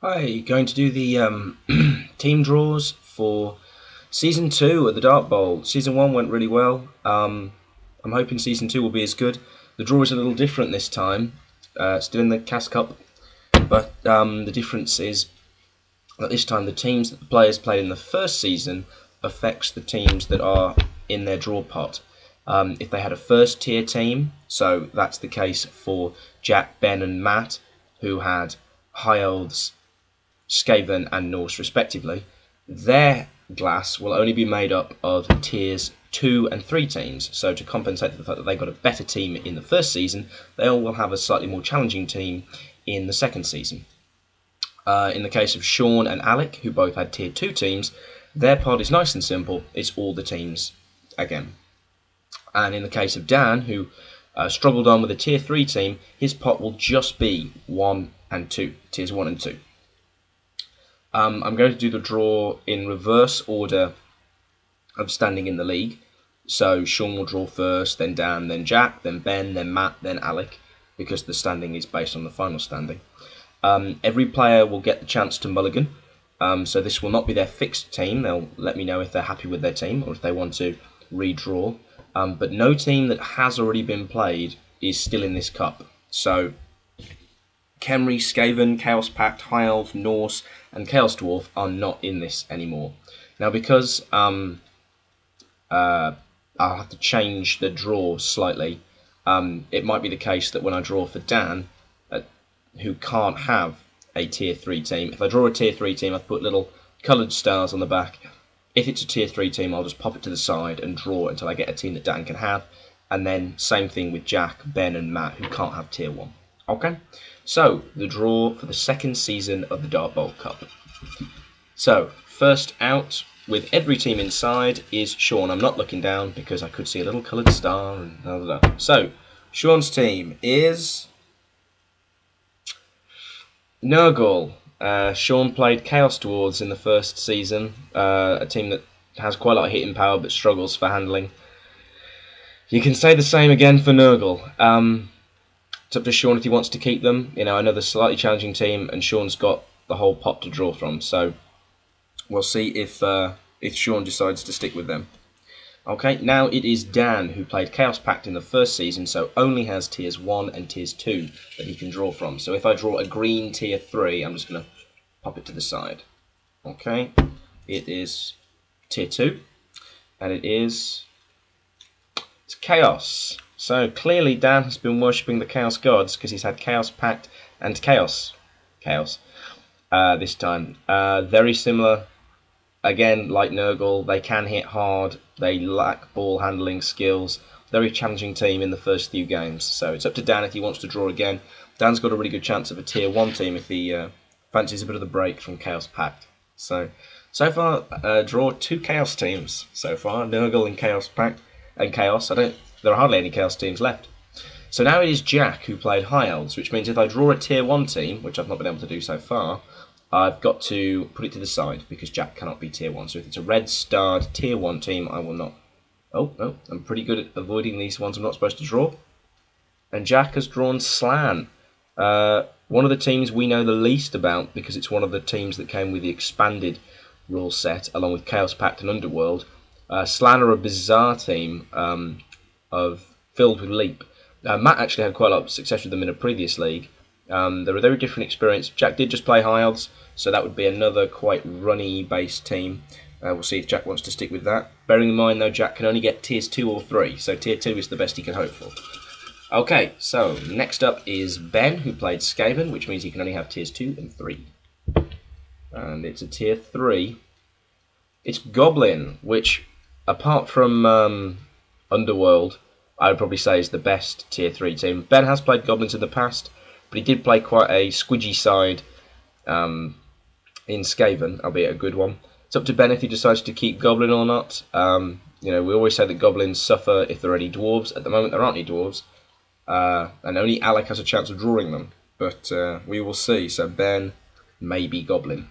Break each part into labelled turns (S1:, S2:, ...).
S1: Hi, going to do the team draws for Season 2 at the Dart Bowl. Season 1 went really well. I'm hoping Season 2 will be as good. The draw is a little different this time. Still in the Cas Cup, but the difference is that this time the teams that the players played in the first season affects the teams that are in their draw pot. If they had a first tier team, so that's the case for Jack, Ben and Matt, who had High Elves, Skaven and Norse respectively, their glass will only be made up of tiers 2 and 3 teams. So to compensate for the fact that they got a better team in the first season, they all will have a slightly more challenging team in the second season. In the case of Shaun and Alec, who both had tier 2 teams, their pod is nice and simple. It's all the teams again. And in the case of Dan, who struggled on with a tier 3 team, his pot will just be 1 and 2, tiers 1 and 2. I'm going to do the draw in reverse order of standing in the league. So Shaun will draw first, then Dan, then Jack, then Ben, then Matt, then Alec, because the standing is based on the final standing. Every player will get the chance to mulligan. So this will not be their fixed team. They'll let me know if they're happy with their team or if they want to redraw. But no team that has already been played is still in this cup. So Khemri, Skaven, Chaos Pact, High Elf, Norse, and Chaos Dwarf are not in this anymore. Now, because I'll have to change the draw slightly, it might be the case that when I draw for Dan, who can't have a tier 3 team, if I draw a tier 3 team, I've put little coloured stars on the back. If it's a tier 3 team, I'll just pop it to the side and draw until I get a team that Dan can have. And then same thing with Jack, Ben, and Matt, who can't have tier 1. Okay? So, the draw for the second season of the Dart Bowl Cup. So, first out, with every team inside, is Shaun. I'm not looking down because I could see a little coloured star and blah, blah, blah. So, Shaun's team is Nurgle. Shaun played Chaos Dwarves in the first season, a team that has quite a lot of hitting power but struggles for handling. You can say the same again for Nurgle. It's up to Shaun if he wants to keep them. You know, another slightly challenging team, and Shaun's got the whole pot to draw from. So we'll see if Shaun decides to stick with them. Okay, now it is Dan, who played Chaos Pact in the first season, so only has tiers 1 and tiers 2 that he can draw from. So if I draw a green tier 3, I'm just going to pop it to the side. Okay, it is tier 2, and it's Chaos. So clearly Dan has been worshipping the Chaos Gods because he's had Chaos Pact and Chaos this time. Very similar, again, like Nurgle, they can hit hard, they lack ball handling skills. Very challenging team in the first few games. So it's up to Dan if he wants to draw again. Dan's got a really good chance of a tier 1 team if he fancies a bit of the break from Chaos Pact. So far, draw 2 Chaos teams so far, Nurgle and Chaos Pact and Chaos. There are hardly any Chaos teams left. So now it is Jack who played High Elves, which means if I draw a tier 1 team, which I've not been able to do so far, I've got to put it to the side because Jack cannot be tier 1. So if it's a red starred tier 1 team, I will not. Oh, no, I'm pretty good at avoiding these ones I'm not supposed to draw. And Jack has drawn Slann. One of the teams we know the least about because it's one of the teams that came with the expanded rule set, along with Chaos Pact and Underworld. Slann are a bizarre team filled with leap. Matt actually had quite a lot of success with them in a previous league. They're a very different experience. Jack did just play High Elves, so that would be another quite runny-based team. We'll see if Jack wants to stick with that. Bearing in mind, though, Jack can only get tiers 2 or 3, so tier 2 is the best he can hope for. Okay, so next up is Ben, who played Skaven, which means he can only have tiers 2 and 3. And it's a tier 3. It's Goblin, which, apart from Underworld, I would probably say is the best tier 3 team. Ben has played Goblins in the past, but he did play quite a squidgy side in Skaven, albeit a good one. It's up to Ben if he decides to keep Goblin or not. You know, we always say that Goblins suffer if there are any Dwarves. At the moment, there aren't any Dwarves, and only Alec has a chance of drawing them. But we will see. So Ben, maybe Goblin.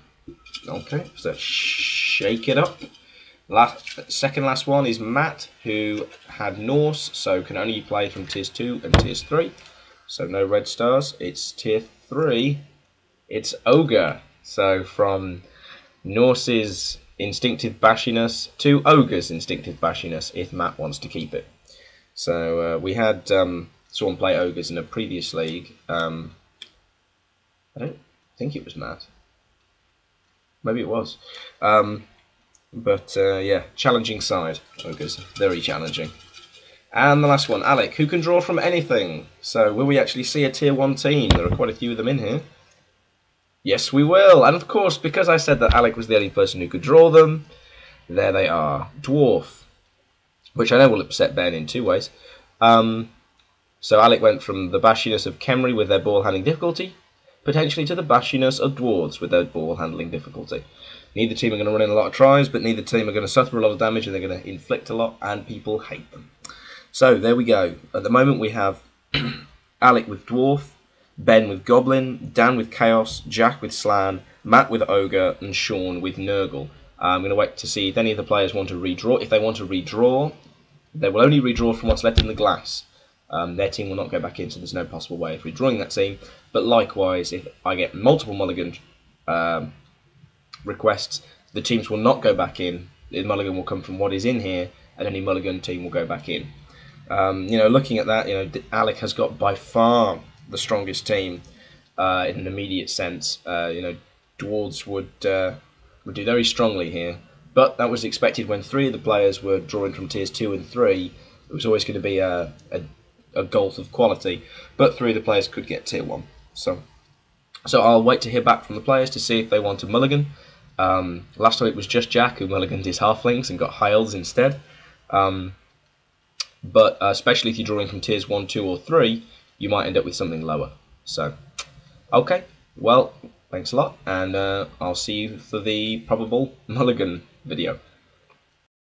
S1: Okay, so shake it up. Second last one is Matt, who had Norse, so can only play from tiers 2 and tiers 3. So no red stars. It's tier 3. It's Ogre. So from Norse's instinctive bashiness to Ogre's instinctive bashiness, if Matt wants to keep it. So we had someone play Ogres in a previous league. I don't think it was Matt. Maybe it was. But yeah, challenging side. Ogres, very challenging. And the last one, Alec, who can draw from anything. So will we actually see a tier 1 team? There are quite a few of them in here. Yes, we will. And of course, because I said that Alec was the only person who could draw them, there they are. Dwarf, which I know will upset Ben in 2 ways. So Alec went from the bashiness of Khemri with their ball handling difficulty, potentially to the bashiness of Dwarves with their ball handling difficulty. Neither team are going to run in a lot of tries, but neither team are going to suffer a lot of damage, and they're going to inflict a lot, and people hate them. So there we go. At the moment we have Alec with Dwarf, Ben with Goblin, Dan with Chaos, Jack with Slann, Matt with Ogre, and Shaun with Nurgle. I'm going to wait to see if any of the players want to redraw. If they want to redraw, they will only redraw from what's left in the glass. Their team will not go back in, so there's no possible way of redrawing that team. But likewise, if I get multiple mulligan requests, the teams will not go back in. The mulligan will come from what is in here, and any mulligan team will go back in. Looking at that, Alec has got by far the strongest team in an immediate sense. Dwarves would do very strongly here, but that was expected when 3 of the players were drawing from tiers 2 and 3. It was always going to be a gulf of quality, but 3 of the players could get tier 1. So I'll wait to hear back from the players to see if they want a mulligan. Last time it was just Jack who mulliganed his halflings and got high elves instead. But especially if you're drawing from tiers 1, 2 or 3, you might end up with something lower. So, okay, well, thanks a lot, and I'll see you for the probable mulligan video.